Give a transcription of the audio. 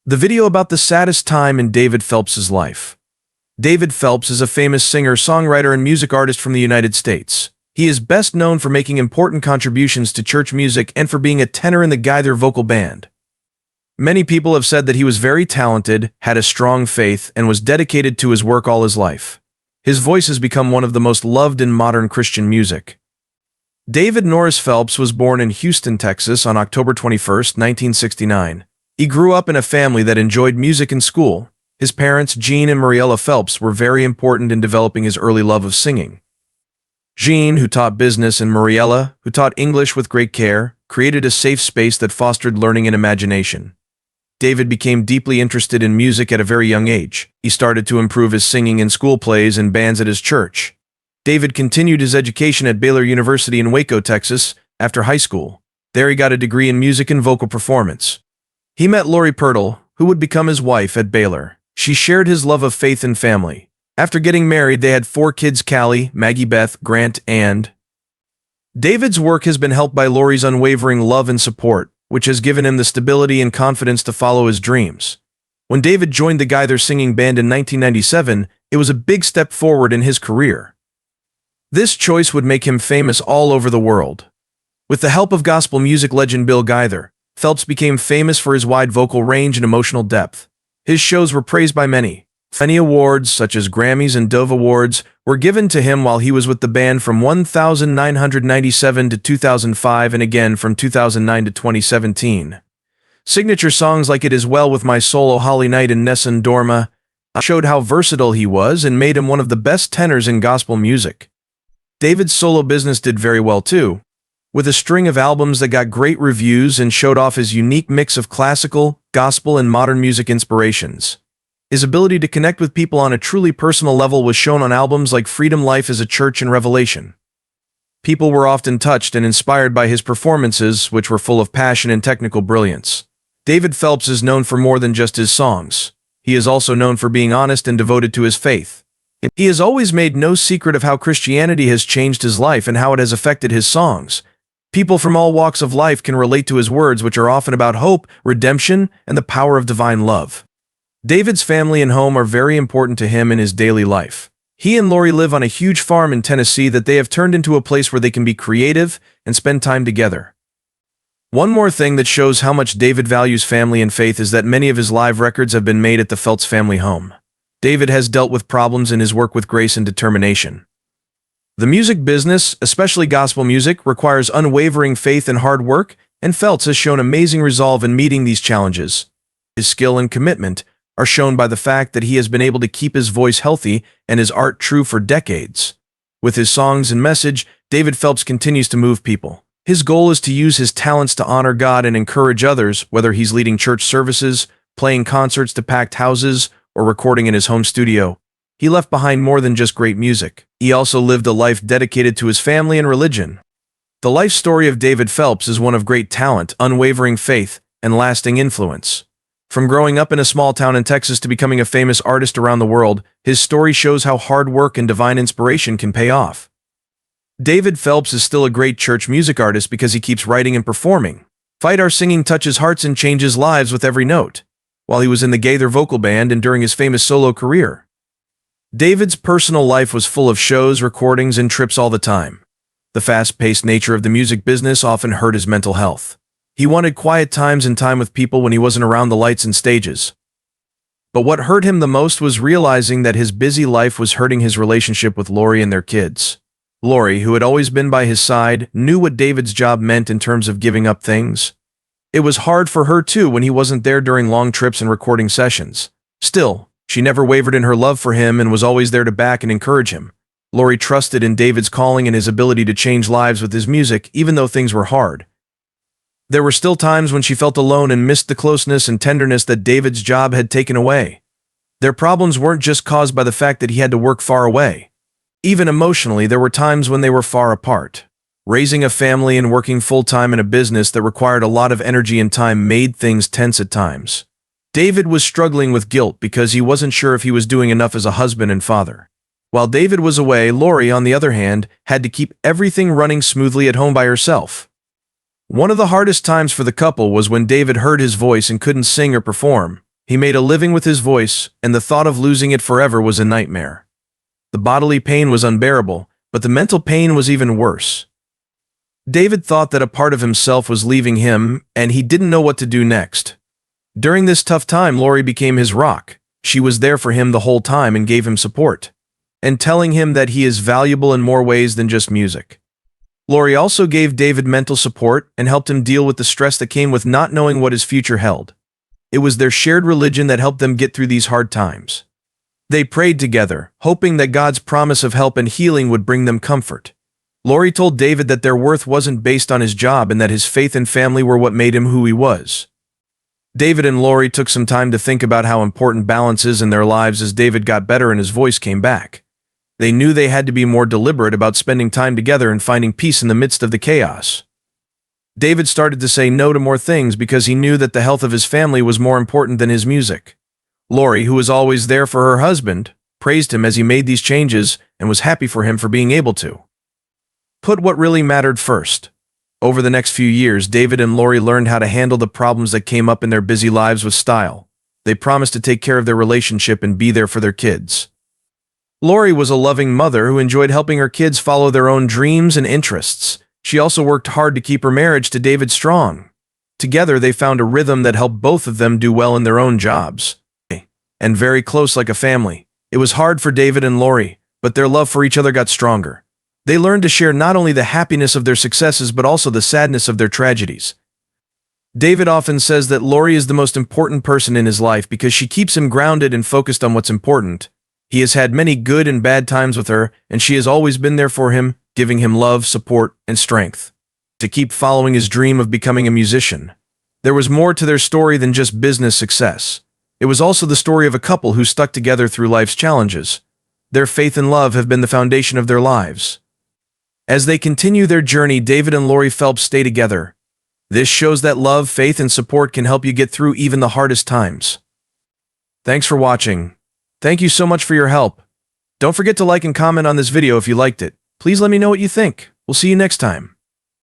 The video about the saddest time in David Phelps's life. David Phelps is a famous singer, songwriter, and music artist from the United States. He is best known for making important contributions to church music and for being a tenor in the Gaither Vocal Band. Many people have said that he was very talented, had a strong faith, and was dedicated to his work all his life. His voice has become one of the most loved in modern Christian music. David Norris Phelps was born in Houston, Texas on October 21, 1969. He grew up in a family that enjoyed music in school. His parents, Jean and Mariella Phelps, were very important in developing his early love of singing. Jean, who taught business, and Mariella, who taught English with great care, created a safe space that fostered learning and imagination. David became deeply interested in music at a very young age. He started to improve his singing in school plays and bands at his church. David continued his education at Baylor University in Waco, Texas, after high school. There he got a degree in music and vocal performance. He met Lori Purtle, who would become his wife at Baylor. She shared his love of faith and family. After getting married, they had 4 kids: Callie, Maggie Beth, Grant, and David's work has been helped by Lori's unwavering love and support, which has given him the stability and confidence to follow his dreams. When David joined the Gaither singing band in 1997, it was a big step forward in his career. This choice would make him famous all over the world. With the help of gospel music legend Bill Gaither, Phelps became famous for his wide vocal range and emotional depth. His shows were praised by many. Many awards, such as Grammys and Dove Awards, were given to him while he was with the band from 1997 to 2005 and again from 2009 to 2017. Signature songs like It Is Well With My Soul, O Holy Night, and Nessun Dorma showed how versatile he was and made him one of the best tenors in gospel music. David's solo business did very well too, with a string of albums that got great reviews and showed off his unique mix of classical, gospel, and modern music inspirations. His ability to connect with people on a truly personal level was shown on albums like Freedom, Life as a Church, and Revelation. People were often touched and inspired by his performances, which were full of passion and technical brilliance. David Phelps is known for more than just his songs. He is also known for being honest and devoted to his faith. He has always made no secret of how Christianity has changed his life and how it has affected his songs. People from all walks of life can relate to his words, which are often about hope, redemption, and the power of divine love. David's family and home are very important to him in his daily life. He and Lori live on a huge farm in Tennessee that they have turned into a place where they can be creative and spend time together. One more thing that shows how much David values family and faith is that many of his live records have been made at the Phelps family home. David has dealt with problems in his work with grace and determination. The music business, especially gospel music, requires unwavering faith and hard work, and Phelps has shown amazing resolve in meeting these challenges. His skill and commitment are shown by the fact that he has been able to keep his voice healthy and his art true for decades. With his songs and message, David Phelps continues to move people. His goal is to use his talents to honor God and encourage others, whether he's leading church services, playing concerts to packed houses, or recording in his home studio. He left behind more than just great music. He also lived a life dedicated to his family and religion. The life story of David Phelps is one of great talent, unwavering faith, and lasting influence. From growing up in a small town in Texas to becoming a famous artist around the world, his story shows how hard work and divine inspiration can pay off. David Phelps is still a great church music artist because he keeps writing and performing. Fight Our Singing touches hearts and changes lives with every note, while he was in the Gaither Vocal Band and during his famous solo career. David's personal life was full of shows, recordings, and trips all the time. The fast-paced nature of the music business often hurt his mental health. He wanted quiet times and time with people when he wasn't around the lights and stages. But what hurt him the most was realizing that his busy life was hurting his relationship with Lori and their kids. Lori, who had always been by his side, knew what David's job meant in terms of giving up things. It was hard for her too when he wasn't there during long trips and recording sessions. Still, she never wavered in her love for him and was always there to back and encourage him. Lori trusted in David's calling and his ability to change lives with his music, even though things were hard. There were still times when she felt alone and missed the closeness and tenderness that David's job had taken away. Their problems weren't just caused by the fact that he had to work far away. Even emotionally, there were times when they were far apart. Raising a family and working full-time in a business that required a lot of energy and time made things tense at times. David was struggling with guilt because he wasn't sure if he was doing enough as a husband and father. While David was away, Lori, on the other hand, had to keep everything running smoothly at home by herself. One of the hardest times for the couple was when David heard his voice and couldn't sing or perform. He made a living with his voice, and the thought of losing it forever was a nightmare. The bodily pain was unbearable, but the mental pain was even worse. David thought that a part of himself was leaving him, and he didn't know what to do next. During this tough time, Lori became his rock. She was there for him the whole time and gave him support, and telling him that he is valuable in more ways than just music. Lori also gave David mental support and helped him deal with the stress that came with not knowing what his future held. It was their shared religion that helped them get through these hard times. They prayed together, hoping that God's promise of help and healing would bring them comfort. Lori told David that their worth wasn't based on his job and that his faith and family were what made him who he was. David and Lori took some time to think about how important balance is in their lives as David got better and his voice came back. They knew they had to be more deliberate about spending time together and finding peace in the midst of the chaos. David started to say no to more things because he knew that the health of his family was more important than his music. Lori, who was always there for her husband, praised him as he made these changes and was happy for him for being able to put what really mattered first. Over the next few years, David and Lori learned how to handle the problems that came up in their busy lives with style. They promised to take care of their relationship and be there for their kids. Lori was a loving mother who enjoyed helping her kids follow their own dreams and interests. She also worked hard to keep her marriage to David strong. Together, they found a rhythm that helped both of them do well in their own jobs. And very close like a family. It was hard for David and Lori, but their love for each other got stronger. They learned to share not only the happiness of their successes but also the sadness of their tragedies. David often says that Lori is the most important person in his life because she keeps him grounded and focused on what's important. He has had many good and bad times with her, and she has always been there for him, giving him love, support, and strength to keep following his dream of becoming a musician. There was more to their story than just business success. It was also the story of a couple who stuck together through life's challenges. Their faith and love have been the foundation of their lives. As they continue their journey, David and Lori Phelps stay together. This shows that love, faith, and support can help you get through even the hardest times. Thanks for watching. Thank you so much for your help. Don't forget to like and comment on this video if you liked it. Please let me know what you think. We'll see you next time.